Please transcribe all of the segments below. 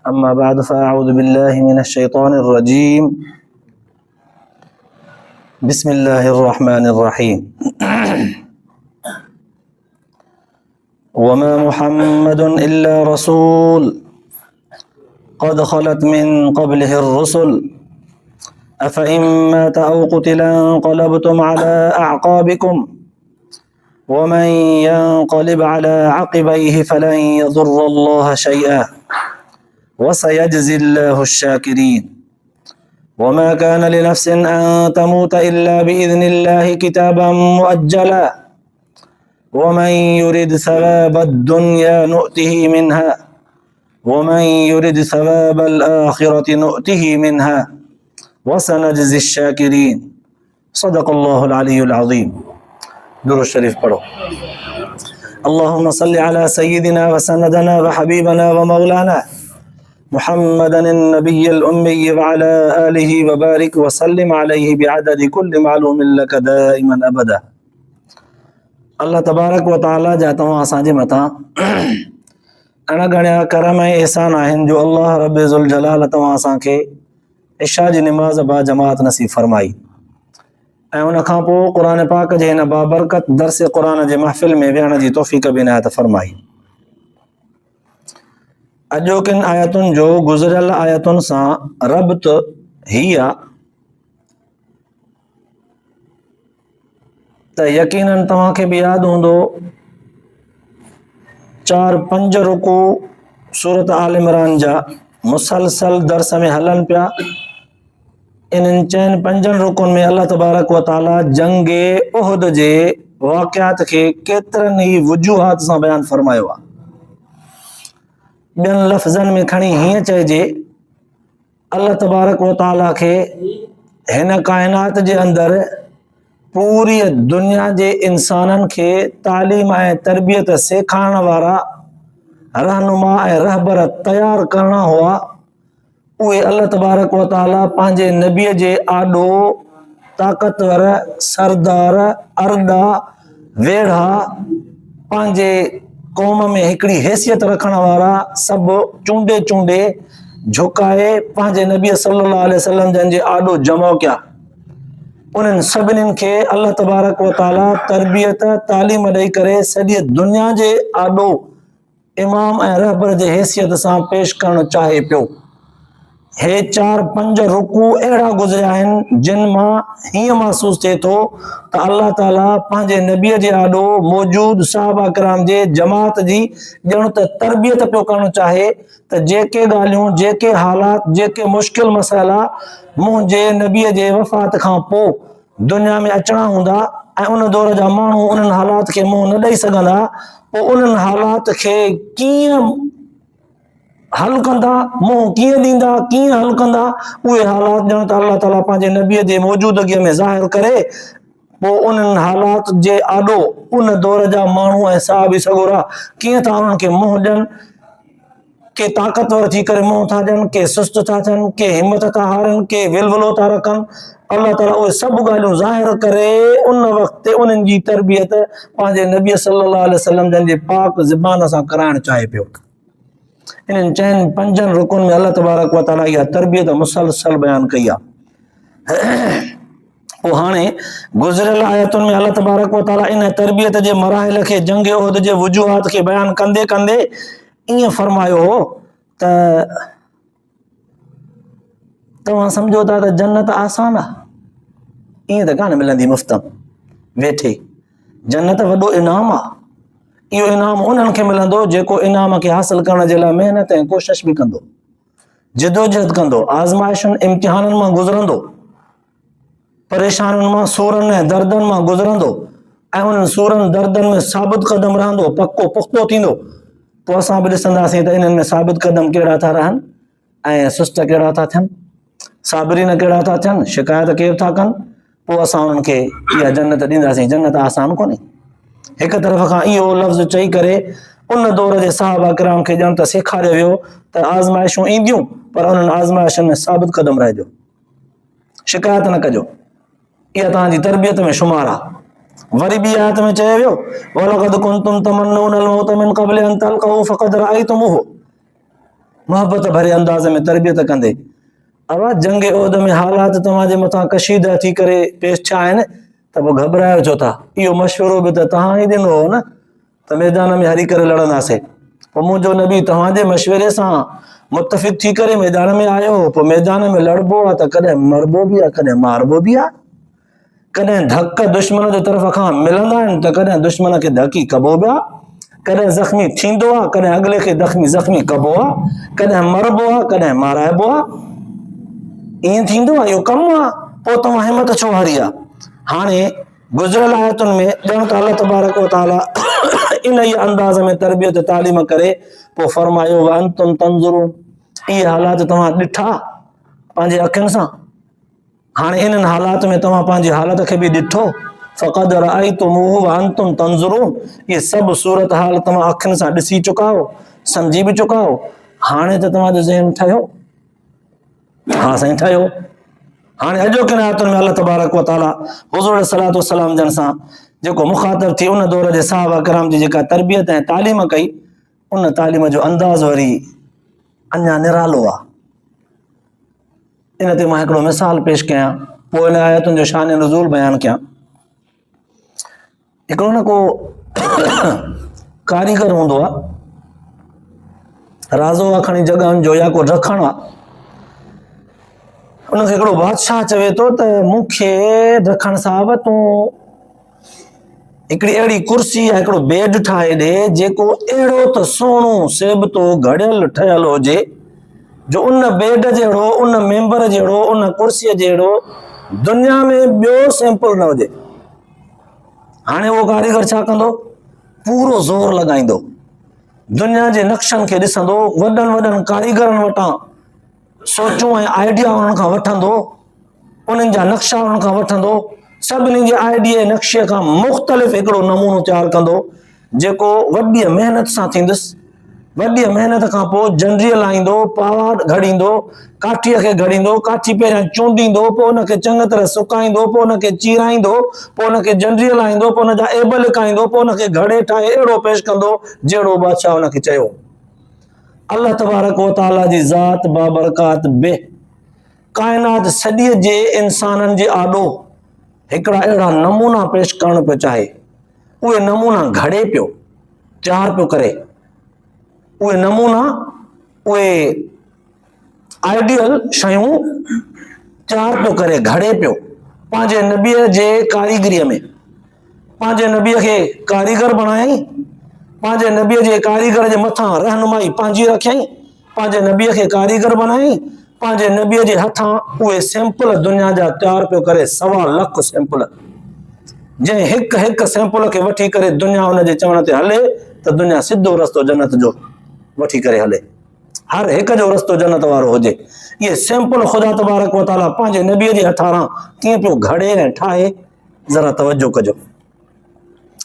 أما بعد فأعوذ بالله من الشيطان الرجيم. بسم الله الرحمن الرحيم. وما محمد إلا رسول قد خلت من قبله الرسل أفإن مات أو قتل انقلبتم على أعقابكم ومن ينقلب على عقبيه فلن يضر الله شيئا وسيجزي الله الشاكرين. وما كان لنفس أن تموت إلا بإذن الله كتابا مؤجلا ومن يرد ثواب الدنيا نؤته منها ومن يرد ثواب الآخرة نؤته منها وسنجزي الشاكرين. صدق الله العلي العظيم. درود الشريف پڑھو. اللهم صل على سيدنا وسندنا وحبيبنا ومولانا محمدا النبي الأمي وعلى آله وبارك وسلم عليه بعدد كل معلوم لك دائما أبدا. اللہ تبارک و تعالی جا तव्हां असांजे मथां अण गणिया करम ऐं एहसान आहिनि जो अल्लाह रब ज़ुल जलाल तव्हां असांखे इशा जी निमाज़ बा जमात नसीब फरमाई ऐं उन खां पोइ क़ुर पाक जे हिन बाबरकत दर्स क़ुर जे महफ़िल में विहण जी तौफ़ीक़ बि इनायत फरमाई। अॼोकिन आयतुनि जो गुज़िरियल आयतुनि सां रब्त ही आहे त यकीनन तव्हांखे बि यादि हूंदो 4-5 रुकू सूरत आल इमरान जा मुसलसल दर्स में हलन पिया। इन्हनि 4-5 रुकुनि में अल्लाह तबारक व ताला जंग उहद जे वाक़ियात खे केतिरनि ई वजूहात सां बयान फरमायो आहे। ॿियनि लफ़्ज़नि में खणी हीअं चइजे अल्लाह तबारक व ताला खे हिन काइनात जे अंदरि पूरी दुनिया जे इंसाननि खे तालीम ऐं तरबियत सेखारण वारा रहनुमा ऐं रहबर तयार करणा हुआ। उहे अल्लाह तबारक व ताला पंहिंजे नबीअ जे आॾो ताक़तवर सरदार अरडा वेढ़ा पंहिंजे क़ौम में हिकिड़ी हैसियत रखण वारा सभु चूंडे झुकाए पंहिंजे नबी सल्लल्लाहु अलैहि वसल्लम जंहिंजे आॾो जमा कया। उन्हनि सभिनीनि खे अल्लाह तबारक व ताला तरबियत तालीम ॾेई करे सॼी दुनिया जे आॾो इमाम ऐं रहबर जे हैसियत सां पेश करणु चाहे पियो। हे 4-5 रुकू अहिड़ा गुज़रिया आहिनि जिन मां हीअं महसूस थिए थो त अल्लाह ताला पंहिंजे नबीअ जे आॾो मौजूद साहबा किराम जे जमात जी ॼण त तरबियत पियो करणु चाहे त जेके ॻाल्हियूं जेके हालात जेके मुश्किल मसइला मुंहिंजे नबीअ जे वफ़ात खां पोइ दुनिया में अचणा हूंदा ऐं उन दौर जा माण्हू उन्हनि हालात खे मुंहुं न ॾेई सघंदा, पोइ उन्हनि हालात खे कीअं हल कंदा, मुंहुं कीअं ॾींदा, कीअं हल कंदा, उहे हालात ॼण त अल्लाह ताला पंहिंजे नबीअ जे मौजूदगीअ में ज़ाहिर करे पोइ उन्हनि हालात जे आॾो उन दौर जा माण्हू ऐं साहिब सगोरा कीअं था उन्हनि खे मुंहुं ॾियनि, के ताक़तवर थी करे मुंहुं था ॾियनि, के सुस्त था थियनि, के हिमत था हारनि, के विलवलो था रखनि। अल्लाह ताला उहे सभु ॻाल्हियूं ज़ाहिर करे उन वक़्तु उन्हनि जी तरबियत पंहिंजे नबी सल्लल्लाहु अलैहि वसल्लम जंहिंजे पाक ज़बान सां कराइणु चाहे पियो। इन्हनि 4-5 रुकुनि में अल्लाह तबारक व ताला इहा तरबियत मुसलसल बयान कई आहे। पोइ हाणे गुज़िरियल आयतुनि में अल्लाह तबारक व ताला इन तरबियत जे मराहिल खे जंग उहद जे वजूहात खे बयान कंदे कंदे ईअं फरमायो हो त तव्हां सम्झो था त जन्नत आसान आहे, ईअं त कान मिलंदी मुफ़्त वेठे। जन्नत वॾो इनाम आहे। इहो इनाम उन्हनि खे मिलंदो जेको इनाम खे हासिल करण जे लाइ महिनत ऐं कोशिश बि कंदो, जिदोजहद कंदो, आज़माइशुनि इम्तिहाननि मां गुज़रंदो, परेशानियुनि मां सूरनि ऐं दर्दनि मां गुज़रंदो ऐं उन्हनि सूरनि दर्दनि में साबित क़दम रहंदो, पको पुख़्तो थींदो। पोइ असां बि ॾिसंदासीं त इन्हनि में साबित क़दम कहिड़ा था रहनि ऐं सुस्त कहिड़ा था थियनि, साबिरीन कहिड़ा था थियनि, शिकायत केरु था कनि। पोइ असां उन्हनि खे इहा जन्नत ॾींदासीं। जन्नत आसान कोन्हे। हिक तरफ़ खां इहो लफ़्ज़ चई करे उन दौर जे साहबा किराम खे ॼण त सेखारियो वियो त आज़माइशूं ईंदियूं पर उन्हनि आज़माइशुनि में साबित क़दम रहिजो, शिकायत न कजो, इहा तव्हांजी तरबियत में शुमार आहे। वरी ॿी आयत में चयो वियो वलक़द कुंतुम तमन्नूनल मौत मिन क़ब्ल अन तल्क़ऊ फ़क़द रअयतुमूहु। मोहब्बत भरे अंदाज़ में तरबियत कंदे। अब जंग ओहद में हालात तव्हांजे मथां कशीदा थी करे पेश थिया आहिनि त पोइ घबरायो छो था? इहो मशवरो बि त तव्हां ई ॾिनो हो न त मैदान में हरी करे लड़ंदासीं। पोइ मुंहिंजो नबी तव्हांजे मशवरे सां मुतफ़िक़ थी करे मैदान में आयो। पोइ मैदान में लड़बो आहे त कॾहिं मरबो बि आहे, कॾहिं मारबो बि आहे। कॾहिं धक दुश्मन जे तरफ़ खां मिलंदा आहिनि त कॾहिं दुश्मन खे धकी कबो बि आहे, कॾहिं ज़ख़्मी थींदो आहे, कॾहिं अॻिले खे ज़ख़्मी कबो आहे, कॾहिं मरबो आहे, कॾहिं माराइबो आहे। ईअं थींदो आहे, इहो कमु आहे। पोइ तव्हां हिमत छो हारी आहे? हाणे गुज़िरियल आयतुनि में ॼण त अल्लाह तबारक व तआला इन ई अंदाज़ में तरबियत तालीम करे पोइ फरमायो व अंतुम तंज़ुरून, इहे हालात तव्हां ॾिठा पंहिंजे अखियुनि सां। हाणे इन्हनि हालात में तव्हां पंहिंजी हालत खे बि ॾिठो। फ़क़द रअयतुमूहु व अंतुम तंज़ुरून, इहे सभु सूरत हाल तव्हां अखियुनि सां ॾिसी चुका हो, सम्झी बि चुका हो। हाणे त तव्हांजो ज़हन ठहियो। हा साईं ठहियो। हाणे अॼोकिन आयतुनि में अल्लाह तबारक व तआला हुज़ूर सलातो सलाम जन सां जेको मुखातब थी उन दौर जे सहाबा किराम जी जेका तरबियत ऐं तालीम कई, उन तालीम जो अंदाज़ वरी अञा निरालो आहे। इन ते मां हिकिड़ो मिसाल पेश कयां, पोइ इन आयतुनि जो शान नुज़ूल बयानु कयां। हिकिड़ो न को कारीगर हूंदो आहे, राज़ो आहे खणी जॻहनि जो या को रखण आहे। उनखे हिकिड़ो बादशाह चवे थो त मूंखे रखण साहिब तूं हिकिड़ी अहिड़ी कुर्सी या हिकिड़ो बेड ठाहे ॾे जेको अहिड़ो त सुहिणो सेबतो घड़ियल ठहियल हुजे जो उन बेड जहिड़ो, उन मेंबर जहिड़ो, उन कुर्सीअ जहिड़ो दुनिया में ॿियो सैंपल न हुजे। हाणे उहो कारीगर छा कंदो? पूरो ज़ोर लॻाईंदो, दुनिया जे नक्शनि खे ॾिसंदो, वॾनि वॾनि कारीगरनि वटां सोचूं ऐं आइडिया उन्हनि खां वठंदो, उन्हनि जा नक्शा उन्हनि खां वठंदो, सभिनी जे आइडिया नक्शे खां मुख़्तलिफ़ हिकिड़ो नमूनो तयारु कंदो जेको वॾी महिनत सां थींदुसि। वॾी महिनत खां पोइ जंडीअ लाहींदो, पावाड़ घड़ींदो, काठीअ खे घड़ींदो, काठी पहिरियां चूंडींदो, पोइ हुनखे चङी तरह सुकाईंदो, पोइ हुनखे चीराईंदो, पोइ हुनखे जंडीअ लाहींदो, पोइ हुनजा एब लिकाईंदो, पोइ हुनखे घड़े ठाहे अहिड़ो पेश कंदो जहिड़ो बादशाह हुनखे चयो। अल्लाह तबारक व तआला जी ज़ात बाबरकात बे काइनात सॼीअ जे इंसाननि जे आॾो हिकिड़ा अहिड़ा नमूना पेश करणु पियो चाहे। उहे नमूना घड़े पियो, तयारु पियो करे, उहे नमूना, उहे आइडियल शयूं तयारु पियो करे, घड़े पियो पंहिंजे नबीअ जे कारीगरीअ में। पंहिंजे नबीअ खे कारीगर बणायई, पंहिंजे नबीअ जे कारीगर जे मथां रहनुमाई पंहिंजी रखियई, पंहिंजे नबीअ खे कारीगर बणाई, पंहिंजे नबीअ जे हथां उहे सैंपल दुनिया जा तयारु पियो करे, 1.25 लख सैंपल, जंहिं हिकु हिकु सैंपल खे वठी करे दुनिया हुनजे चवण ते हले त दुनिया सिधो रस्तो जन्नत जो वठी करे हले, हर हिकु जो रस्तो जन्नत वारो हुजे। इहे सैंपल ख़ुदा तबारक व तआला पंहिंजे नबीअ जे हथां कीअं पियो घड़े ऐं ठाहे, ज़रा तवजो कजो।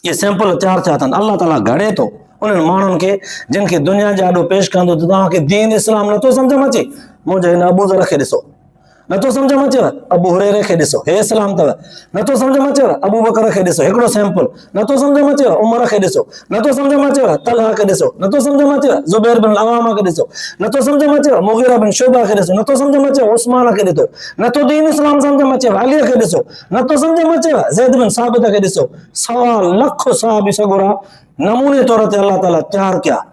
ये सैंपल तयारु थिया अथनि, अल्लाह ताला घड़े थो उन्हनि माण्हुनि खे जिन खे दुनिया जे आॾो पेश कंदो त तव्हांखे दीन इस्लाम नथो सम्झ में अचे। मुंहिंजे हिन अबू ज़र खे ॾिसो, नथो सम्झ में अचेव? अबू हुरैरे खे ॾिसो, हे इस्लाम अथव। नथो सम्झ में अचेव? अबू बकर खे ॾिसो, हिकिड़ो सैंपल। नथो सम्झ में अचेव? उमर खे ॾिसो। नथो सम्झ में अचेव? तलहा खे ॾिसो। नथो सम्झ में अचेव? ज़ुबैर बिन अवामा खे ॾिसो। नथो सम्झ में अचेव? मुगीरा बिन शुबा खे ॾिसो। नथो सम्झ में अचेव? उस्मान खे ॾिसो। नथो दीन इस्लाम सम्झ में अचेव? अलीअ खे ॾिसो। नथो सम्झ में अचेव? ज़ैद बिन साबित खे ॾिसो। 1.25 लख साहबी सगुरा नमूने तौर ते अल्लाह ताला तयारु कया।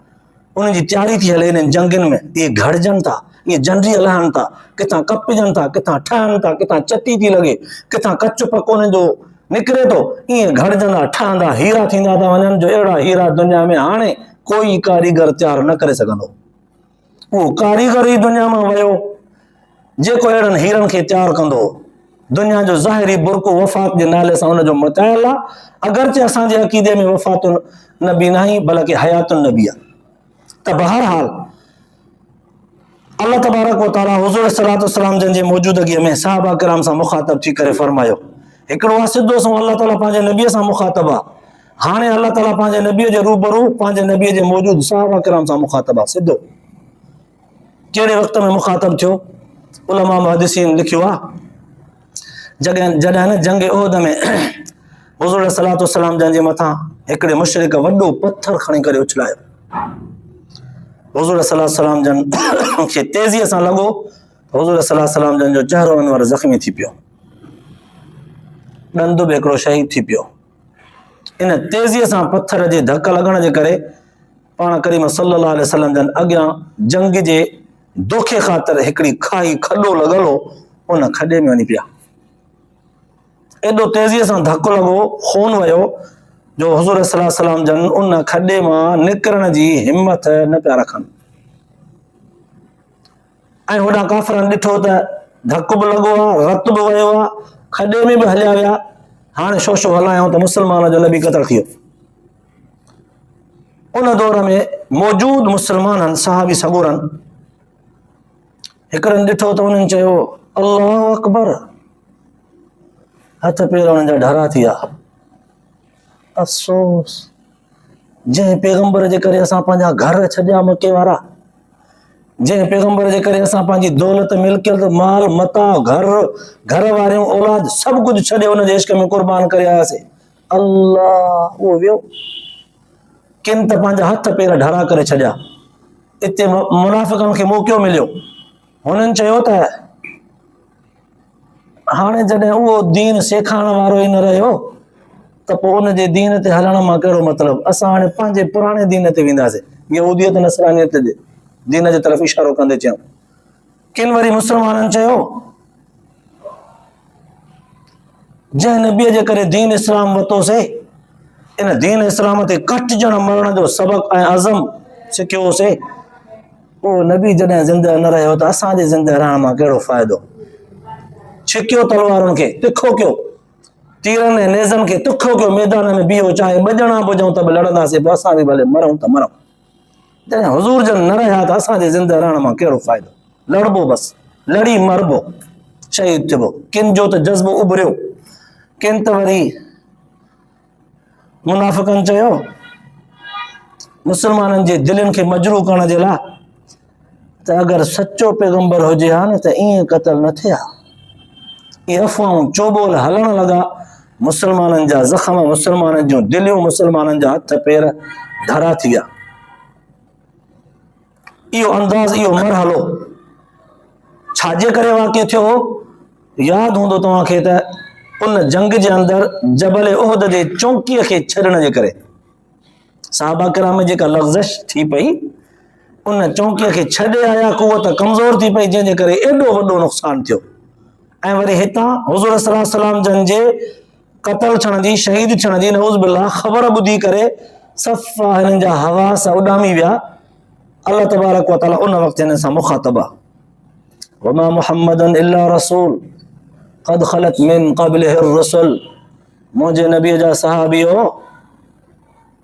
उन्हनि जी तयारी थी हले इन जंगनि में। इहे घड़जनि था, इहे जंडीअ लहनि था, किथां कपजनि था, किथां ठहनि था, किथां चटी थी लॻे, किथां कचो पको उन्हनि जो निकिरे थो। ईअं घड़जंदा, ठहंदा, हीरा थींदा था वञनि जो अहिड़ा हीरा दुनिया में हाणे कोई कारीगर तयारु न करे सघंदो। उहो कारीगर ई दुनिया मां वियो जेको अहिड़नि हीरनि खे तयारु कंदो। दुनिया जो ज़ाहिरी बुरको वफ़ात जे नाले सां हुनजो मटायल आहे, अगरचे असांजे अक़ीदे में वफ़ात नबी नाही बल्कि हयात नबी आहे। त बहरहाल अल्लाह तबारक व तआला हुज़ूर सल्लल्लाहु अलैहि वसल्लम जन जे मौजूदगीअ में सहाबा किराम सां मुखातब थी करे फरमायो। हिकिड़ो आहे सिधो सो अल्लाह ताला पंहिंजे नबीअ सां मुखातब आहे। हाणे अल्लाह ताला पंहिंजे नबीअ जे रूबरू पंहिंजे नबीअ जे मौजूद सहाबा किराम सां मुखातब आहे। सिधो कहिड़े वक़्त में मुखातब थियो? उलमा मुहद्दिसीन लिखियो आहे, जॾहिं न जंग ओहद में हुज़ूर सल्लल्लाहु अलैहि वसल्लम जन जे मथां हिकिड़े मुशरिक वॾो पत्थर खणी करे उछलायो। हुज़ूर सल्लल्लाहु अलैहि वसल्लम जन खे तेज़ीअ सां लॻो त हुज़ूर सल्लल्लाहु अलैहि वसल्लम जन जो चहिरो अनवर ज़ख़्मी थी पियो, ॾंदु बि हिकिड़ो शहीद थी पियो। इन तेज़ीअ सां पत्थर जे धक लॻण जे करे पाण करीम सल्लल्लाहु अलैहि वसल्लम जन अॻियां जंग जे दोखे ख़ातिर हिकिड़ी खाई खॾो लॻल हो, उन खॾे में वञी पिया। एॾो तेज़ीअ सां धकु लॻो, खून वियो जो हुज़ूर सल्लल्लाहु अलैहि वसल्लम जन उन खॾे मां निकिरण जी हिमत न पिया रखनि। ऐं होॾां काफ़िरनि ॾिठो त धकु बि लॻो आहे, रतु बि वियो आहे, खॾे में बि हलिया विया, हाणे शोशो हलायूं त मुस्लमान जो नबी क़तल थी वियो। उन दौर में मौजूद मुस्लमाननि सहाबी सगोरनि हिकिड़नि ॾिठो त उन्हनि चयो अल्लाहु अकबर, हथ पेर उन्हनि जा ढरा थी विया। अफ़सोस, जंहिं पैगंबर जे करे असां पंहिंजा घर छॾिया मके वारा, जंहिं पैगंबर जे करे असां पंहिंजी दौलत मिल्कियत माल मता घर वारियूं औलाद सभु कुझु छॾे उन जे इश्क में क़ुर्बान करे आयासीं, अल्लाह उहो वियो। किन त पंहिंजा हथ पेर ढरा करे छॾिया। इते मुनाफ़िक़नि खे मौक़ो मिलियो, हुननि चयो त हाणे जॾहिं उहो दीन सेखारण वारो ई न रहियो त पोइ उन जे दीन ते हलण मां कहिड़ो मतिलबु, असां हाणे पंहिंजे पुराणे दीन ते वेंदासीं। यहूदियत नसरानियत जे दीन जे तरफ़ इशारो कंदे चयूं। किन वरी मुस्लमाननि चयो जंहिं नबीअ जे करे दीन इस्लाम वरितोसीं, इन दीन इस्लाम ते कटजण मरण जो सबक़ ऐं अज़म सिखियोसीं, उहो नबी जॾहिं ज़िंदह न रहियो त असांजे ज़िंदह रहण मां कहिड़ो फ़ाइदो। छिकियो तलवारुनि खे, तिखो कयो, तीरनि ऐं नेज़नि खे तिखो कयो, मैदान में बीहो, चाहे ॿ ॼणा हुजूं त बि लड़ंदासीं, पोइ असां बि भले मरूं त मरूं। जॾहिं हुज़ूर जन न रहिया त असांजे ज़िंदह रहण मां कहिड़ो फ़ाइदो। लड़बो बसि, लड़ी मरबो, शहीद थिबो। किन जो त जज़्बो उभरियो, किन त वरी मुनाफ़िक़नि चयो मुस्लमाननि जे दिलनि खे मजरूह करण जे लाइ त अगरि सचो पैगंबर हुजे हा न त ईअं क़तल न थिया। इहे अफ़वाहूं चोबोल हलण लॻा, मुस्लमाननि जा ज़ख़्म, मुस्लमाननि जूं दिलियूं, मुस्लमाननि जा हथ पेर ढरा थी विया। इहो अंदाज़, इहो मरहलो छाजे करे वाक़िअ थियो, यादि हूंदो तव्हांखे त उन जंग जे अंदरि जबल उहद जे चौकीअ खे छॾण जे करे सहाबा किराम जेका लग़्ज़श थी पई, उन चौकीअ खे छॾे आया, क़ुवत कमज़ोर थी पई, जंहिंजे करे एॾो वॾो नुक़सानु थियो। ऐं वरी हितां हुज़ूर सल्लल्लाहु अलैहि वसल्लम जन जे क़तल थियण जी, शहीद थियण जी नऊज़ बिल्लाह ख़बर ॿुधी करे सफ़ा हिननि जा हवास उॾामी विया। अल्लाह तबारक व तआला उन वक़्तु हिन सां मुख़ातब आहे, वमा मुहम्मदुन इल्ला रसूल क़द ख़लत मिन क़ब्लिहिर रुसुल। मुंहिंजे नबीअ जा सहाबियो,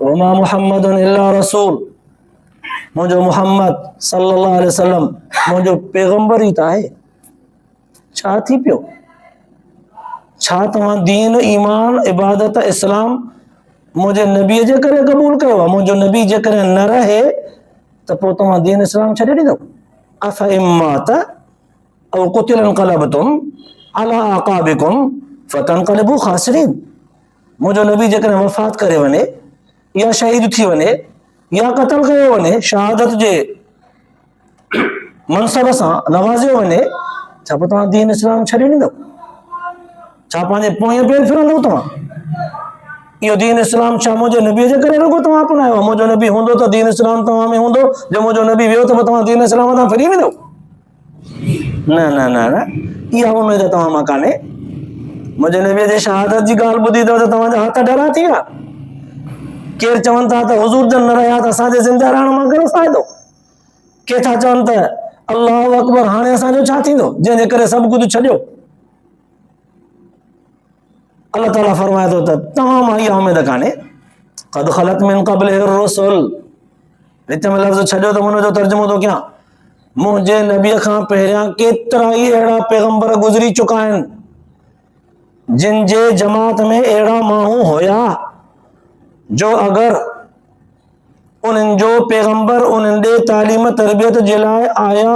वमा मुहम्मदुन इल्ला रसूल, मुंहिंजो मुहम्मद सल्लल्लाहु अलैहि वसल्लम मुंहिंजो पैगंबर ई त आहे। छा थी पियो? छा तव्हां दीन, ईमान, इबादत, इस्लाम मुंहिंजे नबीअ जे करे क़बूल कयो आहे? मुंहिंजो नबी जेकॾहिं न रहे त पोइ तव्हां दीन इस्लाम छॾे ॾींदव? अफ़इम्मात औ क़ुतिल इंक़लबतुम अला अक़ाबिकुम फ़तनक़लिबू ख़ासिरीन। मुंहिंजो नबी जेकॾहिं वफ़ात करे वञे या शहीद थी वञे या क़तल कयो वञे, शहादत जे मनसब सां नवाज़ियो वञे, छा पोइ तव्हां दीन इस्लाम छॾे ॾींदव? छा पंहिंजे पोएं पेर फिरंदव तव्हां? इहो दीन इस्लाम छा मुंहिंजे नबीअ जे करे रुॻो तव्हां अपनायो आहे? मुंहिंजो नबी हूंदो त दीन इस्लाम तव्हां में हूंदो, जो मुंहिंजो नबी वियो त पोइ तव्हां दीन इस्लाम तां फिरी वेंदव? न न न न, इहा उमेद तव्हां मां कान्हे। मुंहिंजे नबीअ जे शहादत जी ॻाल्हि ॿुधी अथव त तव्हांजा हथ ढरा थी विया। केरु चवनि था त हुज़ूर जन न रहिया त असांजे ज़िंदा रहण मां कहिड़ो फ़ाइदो। के था चवनि त अल्लाहु अकबर, हाणे असांजो छा थींदो जंहिंजे करे सभु कुझु छॾियो। अल्लाह ताला फरमाए थो त तव्हां मां इहा उमेद कान्हे। क़द ख़लत मिन क़ब्लिहिर रुसुल, विच में लफ़्ज़ छॾियो त हुनजो तर्जुमो थो कयां। मुंहिंजे नबीअ खां पहिरियां केतिरा ई अहिड़ा पैगंबर गुज़री चुका आहिनि, जिन जे जमात में अहिड़ा माण्हू हुया जो अगरि उन्हनि जो पैगंबर उन्हनि ॾे तालीम तरबियत जे लाइ आया,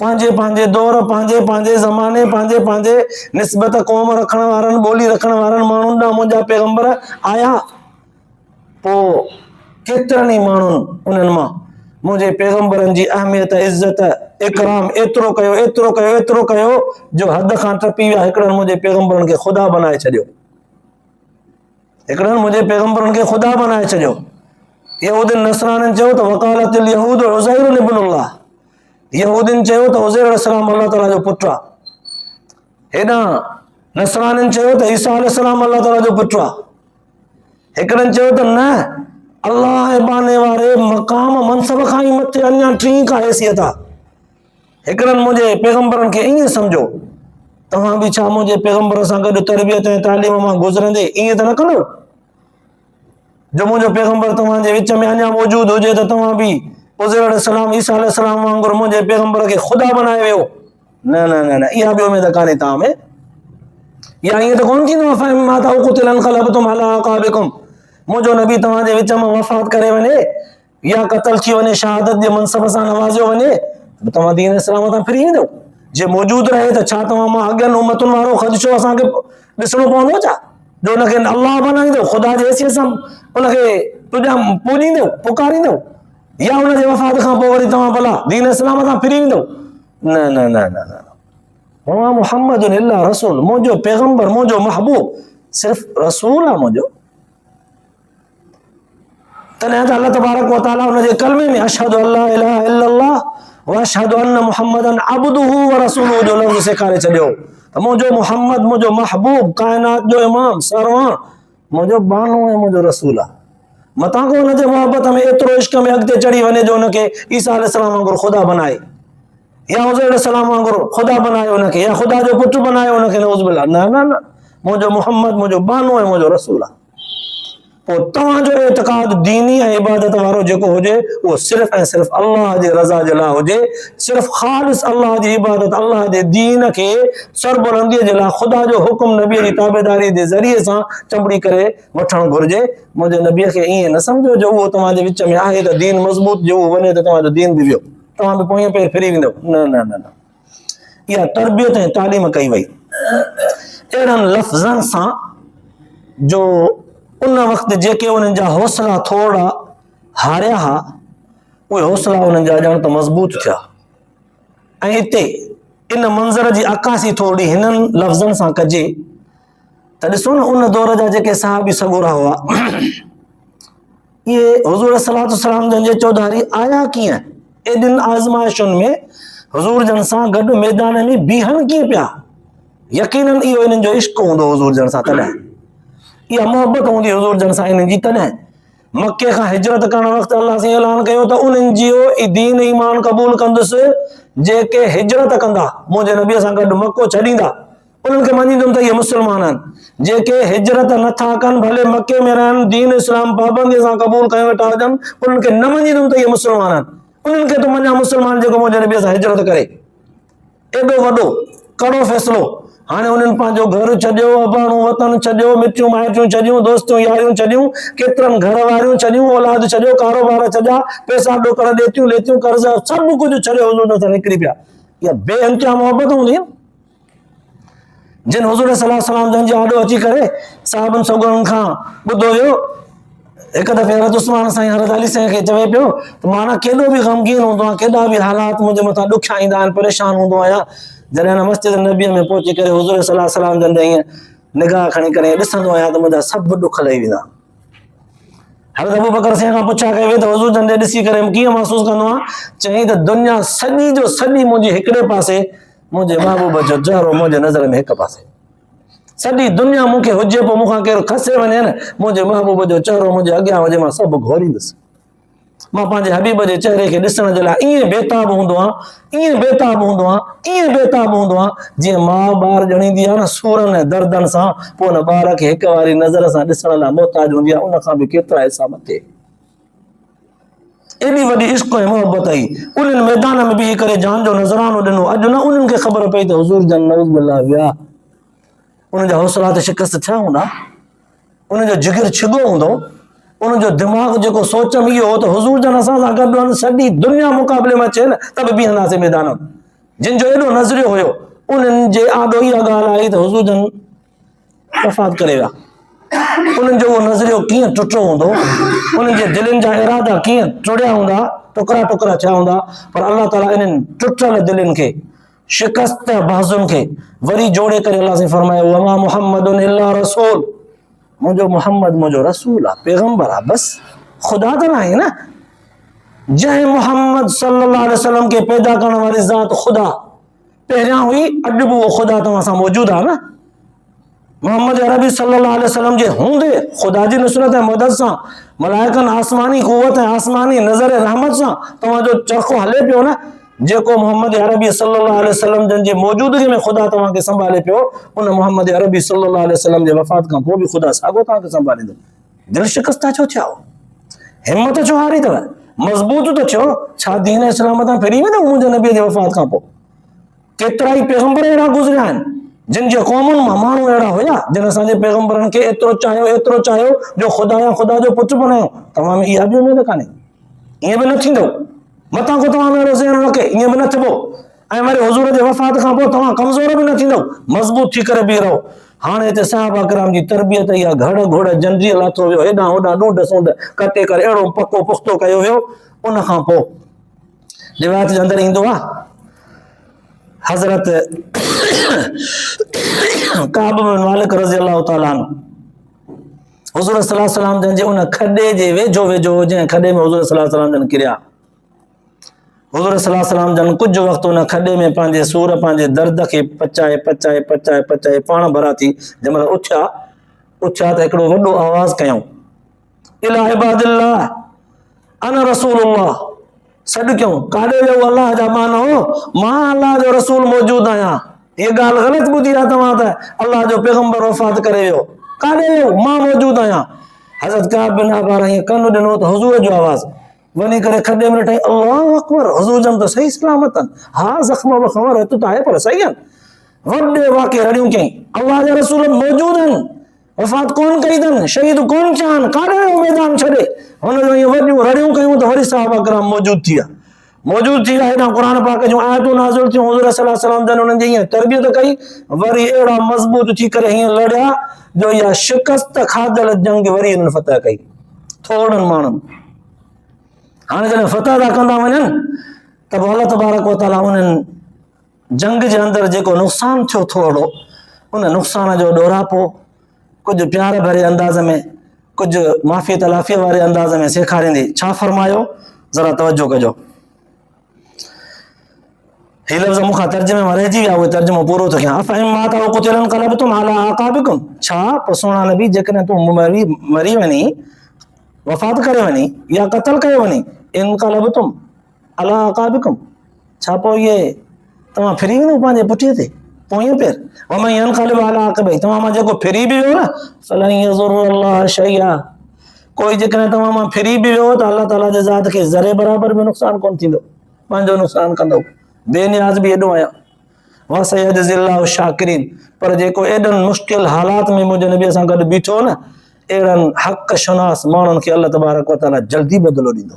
पंहिंजे पंहिंजे दौर, पंहिंजे पंहिंजे ज़माने, पंहिंजे पंहिंजे निस्बत क़ौम रखण वारनि, ॿोली रखण वारनि माण्हुनि ॾांहुं मुंहिंजा पैगंबर आया, पोइ केतिरनि ई माण्हुनि उन्हनि मां मुझे पैगंबरनि जी अहमियत इज़त इकराम एतिरो कयो जो हद खां टपी विया। हिकिड़नि मुंहिंजे पैगंबरनि खे ख़ुदा बनाए छॾियो। ख़ुदा बनाए छॾियो। यहूदिन नसरानिन चयो त वकालतिल यहूद उज़ैर इब्नुल्लाह। यहूदिन चयो त उज़ैर अलैहिस्सलाम अल्लाह ताला जो पुटु आहे। हेॾां नसरानिन चयो त ईसा अलैहिस्सलाम अल्लाह ताला जो पुटु आहे। हिकिड़नि चयो त न, अल्लाह जे बाने वारे मक़ाम मनसब खां ई मथे अञा टी का हैसियत आहे। हिकिड़नि मुंहिंजे पैगंबरनि खे ईअं सम्झो, तव्हां बि छा मुंहिंजे पैगंबर सां गॾु तरबियत ऐं तालीम मां गुज़रंदे ईअं त न कंदो जो मुंहिंजो पैगंबर तव्हांजे विच में अञा मौजूद हुजे त तव्हां बि उज़ैर अलैहिस्सलाम ईसा अलैहिस्सलाम वांगुरु मुंहिंजे पैगंबर खे ख़ुदा बनाए वियो। न न न न, इहा बि उमेद कान्हे तव्हां में। या ईअं त कोन थींदो मुंहिंजो नबी तव्हांजे विच में वफ़ात करे वञे या क़तल थी वञे, शहादत जे मनसब सां नवाज़ियो वञे, तव्हां दीन इस्लाम तां फिरी वेंदो। जे मौजूद रहे त छा तव्हां मां अॻियनि उम्मतुनि वारो ख़दशो असांखे ॾिसणो पवंदो छा, जो हुनखे अल्लाह बनाईंदो, ख़ुदा जी हैसियत सां हुनखे तुंहिंजा पूॼींदो, पुकारींदो, या हुनजे वफ़ात खां पोइ वरी तव्हां भला दीन इस्लाम तां फिरी वेंदो? न न न न न, वमा मुहम्मदुन इल्ला रसूल, मुंहिंजो पैगंबर, मुंहिंजो महबूब सिर्फ़ रसूल आहे मुंहिंजो। तॾहिं त अल्लाह तबारक व तआला हुनजे कलमे में अशहदु अल्ला इलाहा इल्लल्लाह व अशहदु अन्न मुहम्मदन अब्दुहु व रसूलुहु जो लफ़्ज़ सेखारे छॾियो त मुंहिंजो मुहम्मद, मुंहिंजो महबूब, काइनात जो इमाम, सरवां, मुंहिंजो बानो ऐं मुंहिंजो रसूल आहे। मतां को हुनजे मोहबत में एतिरो इश्क में अॻिते चढ़ी वञे जो हुनखे ईसा अलैहिस्सलाम वांगुरु ख़ुदा बनाए, या उज़ैर अलैहिस्सलाम वांगुरु ख़ुदा बनाए हुनखे, या ख़ुदा जो पुटु बनाए हुनखे, नऊज़ बिल्लाह। न न न, मुंहिंजो मुहम्मद मुंहिंजो बानो ऐं मुंहिंजो रसूल आहे। पोइ तव्हांजो एतिक़ाद दीनी ऐं इबादत वारो जेको हुजे उहो सिर्फ़ ऐं सिर्फ़ अल्लाह जे रज़ा जे लाइ हुजे। सिर्फ़ ख़ालिस अल्लाह जी इबादत, अल्लाह जे दीन खे सरबुलंदीअ जे लाइ ख़ुदा जो हुकुम नबीअ जी ताबेदारी जे ज़रिए सां चंबड़ी करे वठणु घुरिजे। मुंहिंजे नबीअ खे ईअं न सम्झो जो उहो तव्हांजे विच में आहे त दीन मज़बूत, जो उहो वञे त तव्हांजो दीन बि वियो, तव्हां बि पोयां पेर फिरी वेंदो। न न न न, इहा तरबियत ऐं तालीम कई वई अहिड़नि लफ़्ज़नि सां जो उन वक़्तु जेके उन्हनि जा हौसला थोरा हारिया हुआ, उहे हौसला उन्हनि जा ॼण त मज़बूत थिया। ऐं हिते इन मंज़र जी अकासी थोरी हिननि लफ़्ज़नि सां कजे त ॾिसो न, उन दौर जा जेके सहाबी सॻोरा हुआ, इहे हुज़ूर सलातो सलाम जन जे चौधारी आया कीअं, एॾिन आज़माइशुनि में हुज़ूर जन सां गॾु मैदान में बीहनि कीअं पिया। यकीनन इहो इन्हनि जो इश्क हूंदो हुज़ूर जन सां, तॾहिं इहा मोहबत हूंदी हुज़ूर जन सां इन्हनि जी। तॾहिं मके खां हिजरत करण वक़्तु अल्लाह से ऐलान कयो त उन्हनि जो दीन ईमान क़बूल कंदुसि जेके हिजरत कंदा, मुंहिंजे नबीअ सां गॾु मको छॾींदा, उन्हनि खे मञींदुमि त इहे मुस्लमान आहिनि। जेके हिजरत नथा कनि, भले मके में रहनि, दीन इस्लाम पाबंदीअ सां क़बूल कयो वेठा हुजनि, उन्हनि खे न मञींदुमि त इहे मुस्लमान आहिनि। उन्हनि खे त मञा मुस्लमान जेको मुंहिंजे नबीअ सां हिजरत करे। एॾो वॾो कड़ो फ़ैसिलो। हाणे उन्हनि पंहिंजो घर छॾियो, अबाणो वतन छॾियो, मिटियूं माइटियूं छॾियूं, दोस्तूं यारियूं छॾियूं, केतिरनि घर वारियूं छॾियूं, औलाद छॾियो, कारोबार छॾिया, पैसा ॾोकड़ ॾेतियूं लेतियूं, कर्ज़ सभु कुझु छॾियो, हुज़ूर सां निकिरी पिया। इहा बेइंतिहा मोहबत हूंदी आहे जिन हुज़ूर सल्लल्लाहु अलैहि वसल्लम जन जे आॾो अची करे साहबनि सॻोरनि खां ॿुधो वियो। हिकु दफ़े हज़रत उस्मान साईं हज़रत अली साईं खे चवे पियो त माना केॾो बि ग़मगीन हूंदो आहे, केॾा बि हालात मुंहिंजे मथां ॾुखिया ईंदा आहिनि, परेशान हूंदो आहियां, जॾहिं मस्जिद नबीअ में पहुची करे हुज़ूर सल्लल्लाहु अलैहि वसल्लम जन ईअं निगाह खणी करे ॾिसंदो आहियां त मुंहिंजा सभु ॾुख लही वेंदा। हज़रत अबू बकर साईं खां पुछा कई वई त हुज़ूर जन ॾे ॾिसी करे कीअं महसूसु कंदो आहे? चई त दुनिया सॼी जो सॼी मुंहिंजी हिकिड़े पासे, मुंहिंजे महबूब जो चहिरो मुंहिंजे नज़र में हिकु पासे। सॼी दुनिया मूंखे हुजे पोइ मूंखां केरु खसे वञे न, मुंहिंजे महबूब जो चहिरो मुंहिंजे अॻियां हुजे, मां सभु घोरींदुसि। मां पंहिंजे हबीब जे चहिरे खे ॾिसण जे लाइ ईअं बेताब हूंदो आहे, ईअं बेताब हूंदो आहे, ईअं बेताब हूंदो आहे, जीअं माउ ॿारु ॼणींदी आहे न सूरनि ऐं दर्दनि सां, पोइ हुन ॿार खे हिकु वारी नज़र सां ॾिसण लाइ मोहताज हूंदी आहे, उन खां बि केतिरा हिसा मथे। एॾी वॾी इश्क ऐं मोहबत आई। उन्हनि मैदान में बीही करे जान जो नज़रानो ॾिनो। अॼु न उन्हनि खे ख़बर पई त हुज़ूर जन नऊज़ बिल्लाह विया, उन्हनि जा हौसला ते शिकस्त थिया हूंदा, उन्हनि जो जिगर छिॻो हूंदो, उन्हनि जो दिमाग़ जेको सोच में इहो हो त हुज़ूर जन असां सां गॾु आहिनि, सॼी दुनिया मुक़ाबले में अचे न त बि बीहंदासीं मैदान में। जिन जो एॾो नज़रियो हुयो, उन्हनि जे आॾो इहा ॻाल्हि आई त हुज़ूर जन वफ़ात करे विया। उन्हनि जो उहो नज़रियो कीअं टुटो हूंदो, उन्हनि जे दिलनि जा इरादा कीअं टुड़िया हूंदा, टुकड़ा टुकड़ा थिया हूंदा। पर अल्लाह ताला इन्हनि टुटल दिलनि खे, शिकस्त बाज़ुनि खे वरी जोड़े करे अल्लाह से फरमायो, वमा मुहम्मदुन इल्ला रसूल, मुंहिंजो मोहम्मद मुंहिंजो रसूल आहे, पैगंबर आहे, बस ख़ुदा त न आहे न। जंहिं मोहम्मद सल्लल्लाहु अलैहि वसल्लम खे पैदा करण वारी ज़ात ख़ुदा पहिरियां हुई, अॼु बि उहो ख़ुदा तव्हां सां मौजूदु आहे न। मोहम्मद अरबी सल्लल्लाहु अलैहि वसल्लम जे हूंदे ख़ुदा जी नुसरत ऐं मदद सां, मलाइकनि आसमानी क़ुव्वत ऐं आसमानी नज़र रहमत सां तव्हांजो चरखो हले पियो न। जेको मोहम्मद अरबी सल्लल्लाहु अलैहि वसल्लम जन जे मौजूदगी में ख़ुदा तव्हांखे संभाले पियो, उन मोहम्मद अरबी सल्लल्लाहु अलैहि वसल्लम जे वफ़ात खां पोइ बि ख़ुदा साॻियो तव्हांखे संभालींदो। दिलि शिकस्त छो थिया हो? हिम्मत छो हारी अथव? मज़बूत त थियो। छा दीन इस्लाम तां फिरी वेंदो मुंहिंजे नबीअ जे वफ़ात खां पोइ? केतिरा ई पैगंबर अहिड़ा गुज़रिया आहिनि जिन जे क़ौमुनि मां माण्हू अहिड़ा हुया जिन असांजे पैगंबरनि खे एतिरो चाहियो जो ख़ुदा या ख़ुदा जो पुटु बणायो। तव्हां में इहा बि उमेद कान्हे? ईअं बि न थींदो। मतां को तव्हां में अहिड़ो ज़हन रखे, ईअं बि न थिबो। ऐं वरी हुज़ूर जे वफ़ात खां पोइ तव्हां कमज़ोर बि न थींदो, मज़बूत थी करे बीह रहो। हाणे हिते सहाबा किराम जी तरबियत इहा घड़ घोड़ जंजीअ लाथो वियो, हेॾां होॾां ॾूंढ सूंढ कटे करे अहिड़ो पको पुख़्तो कयो वियो। उन खां पोइ रिवायत जे अंदरि ईंदो आहे, हज़रत काब बिन मालिक रज़ी अल्लाह ताला अन्हु हुज़ूर सल्लल्लाहु अलैहि वसल्लम जन जे उन खॾे जे वेझो वेझो, जंहिं खॾे में हुज़ूर सल्लल्लाहु अलैहि वसल्लम जन किरिया, हुज़ूर सल्लल्लाहु अलैहि वसल्लम जन कुझु वक़्तु उन खॾे में पंहिंजे सूर, पंहिंजे दर्द खे पचाए पचाए पचाए पचाए पाण भरा थी जंहिं महिल उथिया त हिकिड़ो वॾो आवाज़ कयूं, इला इबादिल्लाह अना रसूलुल्लाह। सॾु कयूं, काॾे वियो अलाह जा मानो, मां अलाह जो रसूल मौजूदु आहियां। हीअ ॻाल्हि ग़लति ॿुधी आहे तव्हां त, अलाह जो पैगंबर वफ़ात करे वियो। काॾे वियो? मां मौजूदु आहियां। हज़रत काब बिन अहबार हीअं कनु ॾिनो त हुज़ूर जो आवाज़, वञी करे खॾे में ॾिठई, अल्लाहु अकबर, हुज़ूर जन त सही सलामत आहिनि। हा ज़ख़्म वख़्म रत त आहे पर सही आहिनि। वॾे वाक़े रड़ियूं कयईं, अलाह जा रसूल मौजूदु आहिनि, वफ़ात कोन कई अथनि, शहीद कोन थिया आहिनि, काॾे वियो मैदान छॾे। हुनजो इहे वॾियूं रड़ियूं कयूं त वरी सहाबा किराम मौजूदु थी विया। हेॾां क़ुर पाक जूं आयतूं नाज़िल थियूं, हुज़ूर सल्लल्लाहु अलैहि वसल्लम जन उन्हनि जी हीअं तरबियत कई, वरी अहिड़ा मज़बूत थी करे हीअं लड़िया जो इहा शिकस्त खाधल जंग वरी हिननि फतह कई थोड़नि माण्हुनि। हाणे जॾहिं फतह था कंदा वञनि त पोइ अल्लाह तबारक व तआला उन्हनि जंग जे अंदरि जेको नुक़सानु थियो थोरो, उन नुक़सान जो ॾोरापो कुझु प्यार भरे अंदाज़ में, कुझु माफ़ी तलाफ़ी वारे अंदाज़ में सेखारींदी छा फरमायो, ज़रा तवजो कजो। ही लफ़्ज़ मूंखां तर्जुमे में रहिजी विया, उहे तर्जुमो पूरो थो कयां। छा पोइ सुहिणा नबी, जेकॾहिं तूं मरी वञी, वफ़ात करे वञी या क़तल कयो वञी, इनक़लबतुम अला अक़ाबिकुम, छा पोइ इहे तव्हां फिरी वेंदो पंहिंजे पुठीअ ते पोयां पेर? वमन यनक़लिब अला अक़बैहि, तव्हां मां जेको फिरी बि वियो न, फलन यज़ुरुल्लाह शैआ, कोई जेकॾहिं तव्हां मां फिरी बि वियो त अल्लाह ताला जे ज़ात खे ज़रे बराबर बि नुक़सान कोन थींदो, पंहिंजो नुक़सान कंदो। बेनियाज़ बि एॾो आहियां। वसयजज़िल्लाहु शाकिरीन, पर जेको एॾनि मुश्किल हालात में मुंहिंजे नबीअ सां गॾु बीठो न, अहिड़नि हक़ शुनास माण्हुनि खे अल्लाह तबारक व तआला जल्दी बदिलो ॾींदो।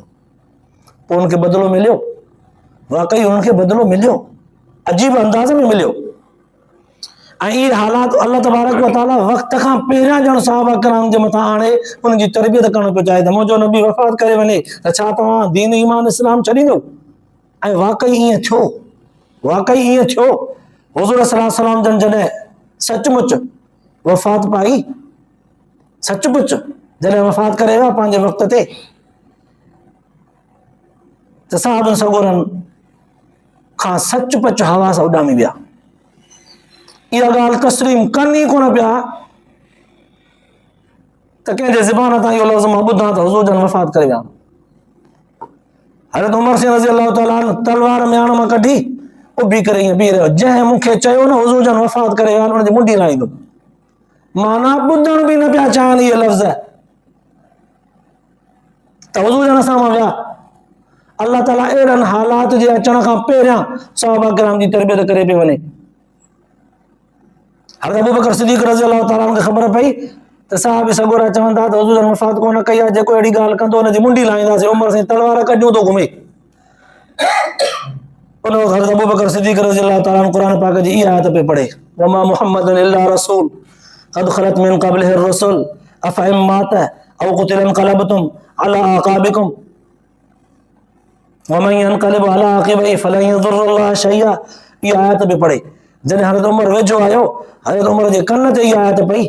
पोइ उनखे बदिलो मिलियो, वाक़ई उनखे बदिलो मिलियो, अजीब अंदाज़ में मिलियो। ऐं इहे हालात अल्लाह तबारक व तआला वक़्त खां पहिरियां ॼण सहाबा किराम जे मथां आणे उनजी तरबियत करणु पियो चाहे त मुंहिंजो नबी वफ़ात करे वञे त छा तव्हां दीन ईमान इस्लाम छॾींदो? ऐं वाक़ई ईअं थियो, वाक़ई ईअं थियो। हुज़ूर सल्लल्लाहु अलैहि वसल्लम जन जॾहिं सचमुच वफ़ात पाई, सचमुच जॾहिं वफ़ात करे विया पंहिंजे वक़्त ते, त साहबनि सगोरनि खां सचपच हवास उॾामी विया। इहा ॻाल्हि तस्लीम कनि ई कोन पिया त कंहिंजे ज़बान तां इहो लफ़्ज़ मां ॿुधां त हुज़ूर जन वफ़ात करे विया। हज़रत उमर सिंह रज़ी अल्लाह ताला अन्हु तलवार म्याण मां कढी उभी करे ईअं बीह रहियो, जंहिं मूंखे चयो न हुज़ूर जन वफ़ात करे विया आहिनि, उनजी मुंडी लाहींदुमि। माना ॿुधण बि न पिया चाहिनि इहे लफ़्ज़ त हुज़ूर जन असां मां विया। अल्लाह ताला अहिड़नि हालात जे अचण खां पहिरियां सहाबा किराम जी तरबियत करे पियो वञे। हज़रत अबू बकर सिद्दीक़ रज़ी अल्लाह ताला खे ख़बर पई त सहाबी सगोरा चवनि था त हुज़ूर जन वफ़ात कोन कई आहे, जेको अहिड़ी ॻाल्हि कंदो हुनजी मुंडी लाहींदासीं, उमर सां तलवार कढियूं थो घुमे। उन वक़्तु हज़रत अबू बकर सिद्दीक़ रज़ी अल्लाह ताला क़ुर पाक जी इहा आयत पे पढ़े, वमा मुहम्मदुन इल्ला रसूल क़द ख़लत मिन क़ब्लिहि रुसुल अफ़इन मात औ क़ुतिल इनक़लबतुम अला अक़ाबिकुम वमन यनक़लिब अला अक़िबैहि फ़लन यज़ुर्रल्लाह शैआ। इहा आयत बि पढ़े जॾहिं हज़रत उमर वेझो आयो, हज़रत उमर जे कन ते इहा आयत पई,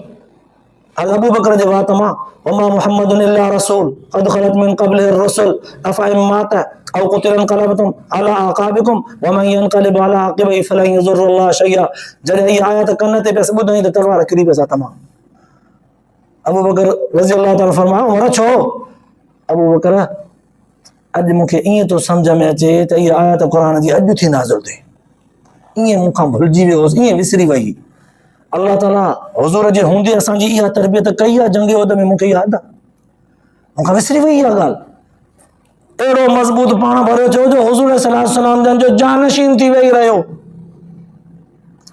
हज़रत अबू बकर जे वात मां, वमा मुहम्मदुन इल्ला रसूल क़द ख़लत मिन क़ब्लिहि रुसुल अफ़इन मात औ क़ुतिल इनक़लबतुम अला अक़ाबिकुम वमन यनक़लिब अला अक़िबैहि फ़लन यज़ुर्रल्लाह शैआ। जॾहिं इहा आयत कन ते पियसि ॿुधई त तलवार किरी पियसि हथ मां। अबू बकर रज़ियल्लाहु ताला फरमायो, उमर छो? अबू बकर, अॼु मूंखे ईअं थो सम्झ में अचे त इहा आयत क़ुर जी अॼु थी नाज़िल थिए, ईअं मूंखां भुलिजी वियो हुउसि, ईअं विसरी वई। अल्लाह ताला हुज़ूर जे हूंदे असांजी इहा तरबियत कई आहे, जंग उहद में मूंखे यादि आहे, मूंखां विसरी वई इहा ॻाल्हि। अहिड़ो मज़बूत पाण भरियो छो जो हुज़ूर सल्लल्लाहु अलैहि वसल्लम जन जो जानशीन थी वेही रहियो।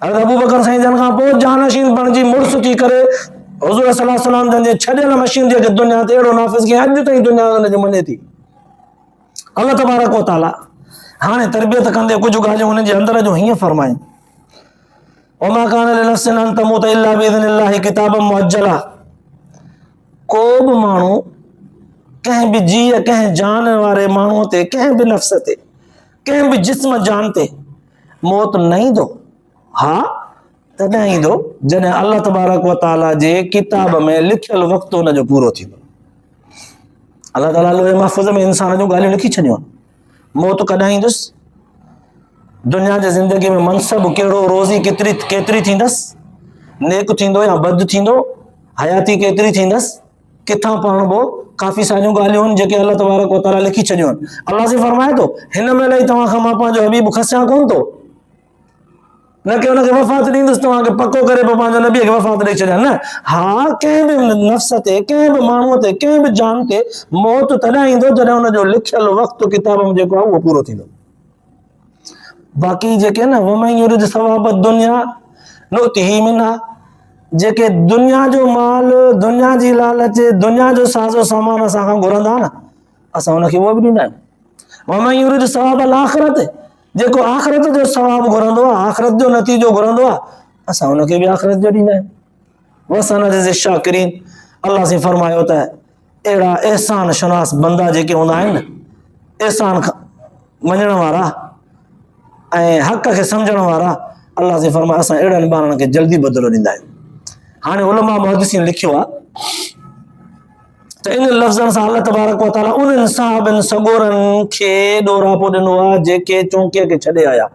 हज़रत अबू बकर साईं जन खां पोइ जानशीन बणिजी मुड़ुस थी करे हुज़ूर सल्लल्लाहु अलैहि वसल्लम जन जे छॾियल मशीन जेके दुनिया ते अहिड़ो नाफ़िज़ कीअं अॼु ताईं दुनिया हुनखे मञे थी। अल्लाह तबारक व तआला हाणे तरबियत कंदे कुझु ॻाल्हियूं हुनजे अंदर जो हीअं फरमायूं, वमा कान लिनफ्सिन अन तमूत इल्ला बिइज़्निल्लाहि किताबन मुअज्जला। को बि माण्हू कंहिं बि जीअ कंहिं जान वारे माण्हूअ ते, कंहिं बि नफ़्स ते, कंहिं बि जिस्म जान ते मौत न ईंदो। हा तॾहिं ईंदो जॾहिं अल्लाह तबारक व तआला जे किताब में लिखियल वक़्तु हुनजो पूरो थींदो। अल्लाह ताला लोहे महफ़ूज़ में इंसान जूं ॻाल्हियूं लिखी छॾियूं आहिनि। मौत कॾहिं ईंदुसि, दुनिया जी ज़िंदगी में मनसब कहिड़ो, रोज़ी केतिरी थींदसि, नेक थींदो या बद थींदो, हयाती केतिरी थींदसि, किथां पढ़बो, काफ़ी सारियूं ॻाल्हियूं आहिनि जेके अल्लाह तबारक व तआला लिखी छॾियूं आहिनि। अल्लाह से फरमाए थो, हिन महिल ई तव्हां खां मां पंहिंजो हबीब खसियां कोन थो, न कि हुनखे वफ़ात ॾींदुसि तव्हांखे पको करे पोइ पंहिंजो नबीअ खे वफ़ात ॾेई छॾिया, न। हा कंहिं बि नफ़्स ते, कंहिं बि माण्हूअ ते, कंहिं बि जान ते मौत तॾहिं ईंदो जॾहिं हुनजो लिखियल वक़्तु किताब में जेको आहे उहो पूरो थींदो। बाक़ी जेके न वमन युरिद सवाब दुनिया नुअतिही मिन्हा, जेके दुनिया जो माल, दुनिया जी लालच, दुनिया जो साज़ो सामान असां खां घुरंदा न, असां हुनखे उहो बि ॾींदा आहियूं। वमन युरिद सवाब आख़िरत, जेको आख़िरत जो सवाब घुरंदो आहे, आख़िरत जो नतीजो घुरंदो आहे, असां हुनखे बि आख़िरत जो ॾींदा आहियूं। वसनजिज़ि शाकिरीन, अल्लाह से फरमायो त अहिड़ा एहसान शनास बंदा जेके हूंदा आहिनि न, एहसान मञण वारा ऐं हक़ खे सम्झण वारा, अल्लाह से फरमायो असां अहिड़नि ॿारनि खे जल्दी बदिलो ॾींदा आहियूं। हाणे उलमा मुहद्दिसीन लिखियो आहे त इन लफ़्ज़नि सां अल्लाह तबारक व तआला उन्हनि साहबनि सॻोरनि खे ॾोरापो ॾिनो आहे जेके चौंकीअ खे छॾे आया,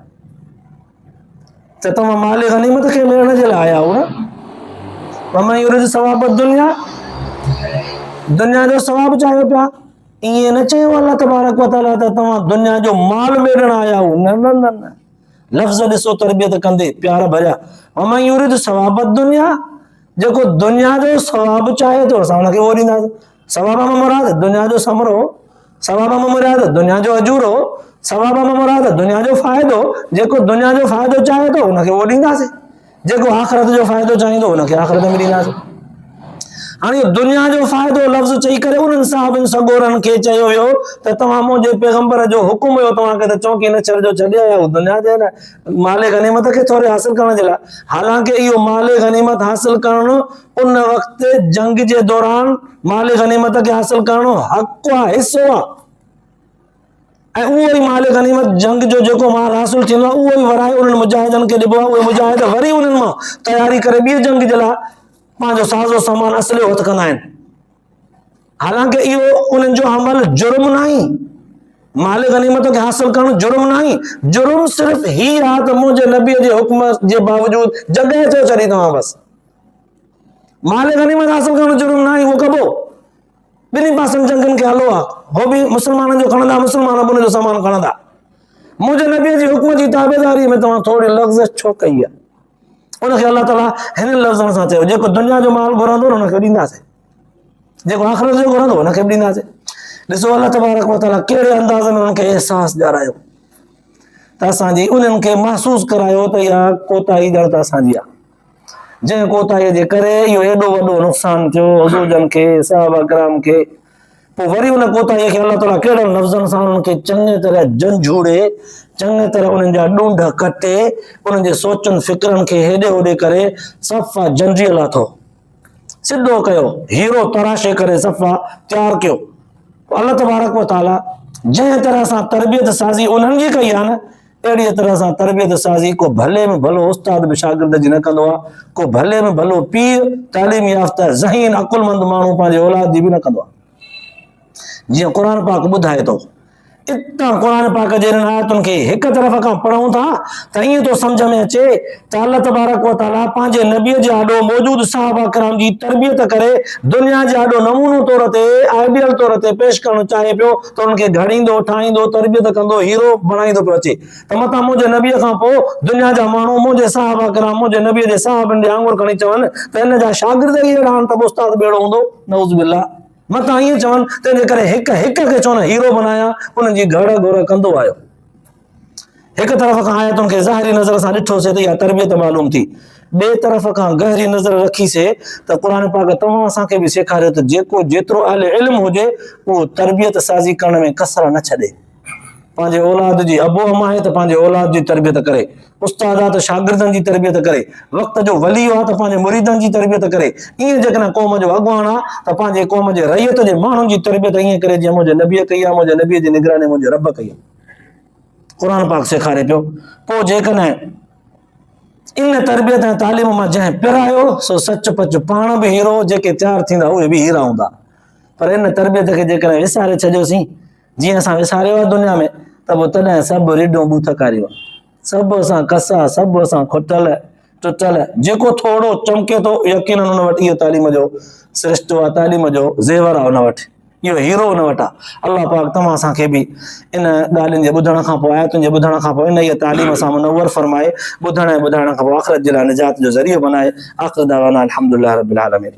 त तव्हां माल गनीमत खे मिलण जे लाइ आया हो न। वमन युरिद सवाब दुनिया, दुनिया जो सवाब चाहियो पिया, ईअं न चयो अल्लाह तबारक व तआला त तव्हां दुनिया जो माल मेड़ण आया हो, न न न न। लफ़्ज़ ॾिसो तरबियत कंदे प्यार भरिया, वमन युरिद सवाब दुनिया, जेको दुनिया जो सवाब चाहे थो असां हुनखे उहो ॾींदासीं। सवाब में मुराद दुनिया जो समरो, सवाब में मुराद दुनिया जो अजूरो, सवाब में मुराद दुनिया जो फ़ाइदो। जेको दुनिया जो फ़ाइदो चाहे थो हुनखे उहो ॾींदासीं, जेको आख़िरत जो फ़ाइदो चाहींदो हुनखे आख़िरत में ॾींदासीं। हाणे दुनिया जो फ़ाइदो लफ़्ज़ चई करे उन्हनि साहबनि सॻोरनि खे चयो वियो त तव्हां मुंहिंजे पैगंबर जो हुकुम हुयो तव्हांखे त चौंकी न छॾिजो, छॾे आया हो दुनिया जे न माले गनीमत खे थोरे हासिल करण जे लाइ। हालांकि इहो माले गनीमत हासिल करणु उन वक़्तु जंग जे दौरान माले गनीमत खे हासिल करणु हक़ आहे, हिसो आहे, ऐं उहो ई माल गनीमत जंग जो जेको माल हासिल थींदो आहे उहो ई वराए उन्हनि मुजाहिदनि खे ॾिबो आहे। उहे मुजाहिद वरी उन्हनि मां तयारी करे ॿिए जंग जे लाइ पंहिंजो साज़ो सामान असले हथ कंदा आहिनि। हालांकि इहो उन्हनि जो अमल जुर्म न आहे, माल गनीमत खे हासिल करणु जुर्म न आहे, जुर्म सिर्फ़ ही आहे त मुंहिंजे नबीअ जे हुक्म जे बावजूदि जॻह चयो छॾी तव्हां बसि। माल गनीमत हासिल करणु जुर्म न आहे, उहो कबो ॿिन्ही पासनि जंगनि खे हलो आहे, हो बि मुस्लमाननि जो खणंदा, मुस्लमान बि उनजो सामान खणंदा। मुंहिंजे नबीअ जी हुक्म जी ताबेदारी में तव्हां थोरी लफ़्ज़ छो कई आहे? उनखे अल्लाह ताला हिन लफ़्ज़नि सां चयो, जेको दुनिया जो माल घुरंदो न हुनखे ॾींदासीं, जेको आख़िरत जो घुरंदो हुनखे बि ॾींदासीं। ॾिसो अल्लाह तबारक व तआला कहिड़े अंदाज़ में हुनखे अहसास ॾियारायो त असांजी उन्हनि खे महसूस करायो त इहा कोताही ॼण त असांजी आहे, जंहिं कोताहीअ जे करे इहो एॾो वॾो नुक़सानु थियो हुज़ूर जन खे, सहाबा किराम खे। पोइ वरी उन कोताहीअ खे अल्लाह ताला कहिड़नि लफ़्ज़नि सां उन्हनि खे चङी तरह झंझूड़े, चङी तरह उन्हनि जा ॾूंढ कटे, उन्हनि जे सोचनि फिक्रनि खे हेॾे होॾे करे सफ़ा जंजीअ लाथो। सिद्धो कयो, हीरो तराशे करे सफ़ा तैयार कयो। अल्लाह तबारक व तआला जंहिं तरह सां तरबियत साज़ी उन्हनि जी कई आहे न, अहिड़ीअ तरह सां तरबियत साज़ी को भले में भलो उस्ताद बि शागिर्द जी न कंदो आहे, को भले में भलो पीर तालीम याफ़्ता ज़हीन अकुलमंद माण्हू पंहिंजे औलाद जी बि न कंदो आहे। जीअं क़ुर पाक ॿुधाए थो, इतां क़ुर पाक जे आयतुनि खे हिक तरफ़ खां पढ़ूं था त ईअं थो सम्झ में अचे त अल्लाह तबारक व तआला पंहिंजे नबीअ जे आॾो मौजूद सहाबा किराम जी तरबियत करे दुनिया जे आॾो नमूनो तौर ते आइडियल तौर ते पेश करणु चाहे पियो त उनखे घड़ींदो ठाहींदो तरबियत कंदो हीरो बणाईंदो पियो अचे त मथां मुंहिंजे नबीअ खां पोइ दुनिया जा माण्हू मुंहिंजे सहाबा किराम मुंहिंजे नबीअ जे साहबनि ॾे आंगुर खणी चवनि त हिन जा शागिर्द ई अहिड़ा आहिनि त उस्ताद ॿेड़ो हूंदो, नऊज़ बिल्लाह। मथां ईअं चवनि तंहिंजे करे हिक हिक खे चवनि हीरो बनाया, उन्हनि जी घड़ घोर कंदो आयो। हिक तरफ़ खां आयतुनि खे ज़ाहिरी नज़र सां ॾिठोसीं त इहा तरबियत मालूम थी, ॿिए तरफ़ खां गहरी नज़र रखीसीं त क़ुर पाक तव्हां असांखे बि सेखारियो त जेको जेतिरो अहले इल्म हुजे उहो तरबियत साज़ी करण में कसर न छॾे। पंहिंजे औलाद जी अबो अमा आहे त पंहिंजे औलाद जी तरबियत करे, उस्ताद आहे त शागिर्दनि जी तरबियत करे, वक़्त जो वली आहे त पंहिंजे मुरीदनि जी तरबियत करे। ईअं जेकॾहिं क़ौम जो अॻुवान आहे त पंहिंजे क़ौम जे रहियत जे माण्हुनि जी तरबियत ईअं करे जीअं मुंहिंजे नबीअ कई आहे, मुंहिंजे नबीअ जी निगरानी मुंहिंजे रब कई आहे। क़ुर पाक सेखारे पियो। पोइ जेकॾहिं इन तरबियत ऐं तालीम मां जंहिं पिरायो सो सच पच पाण बि हीरो, जेके तयारु थींदा उहे बि हीरा हूंदा। पर इन तरबियत खे जेकॾहिं विसारे छॾियोसीं जीअं असां विसारियो आहे दुनिया में, त पोइ तॾहिं सभु रिढूं बूथकारियूं, सभु असां कसा, सभु असां खुटल टुटल। जेको थोरो चमके थो यकीनन उन वटि इहो तालीम जो श्रेष्ठ आहे, तालीम जो ज़ेवर आहे, उन वटि इहो हीरो उन वटि आहे। अल्लाह पाक तव्हां असांखे बि इन ॻाल्हियुनि जे ॿुधण खां पोइ, आयतुनि जे ॿुधण खां पोइ इन इहा तालीम सां मुनव्वर फरमाए, ॿुधण ऐं ॿुधाइण खां पोइ आख़िरत जे लाइ निजात जो ज़रियो बनाए। आख़िर दावाना अल्हम्दुलिल्लाह रब्बिल आलमीन।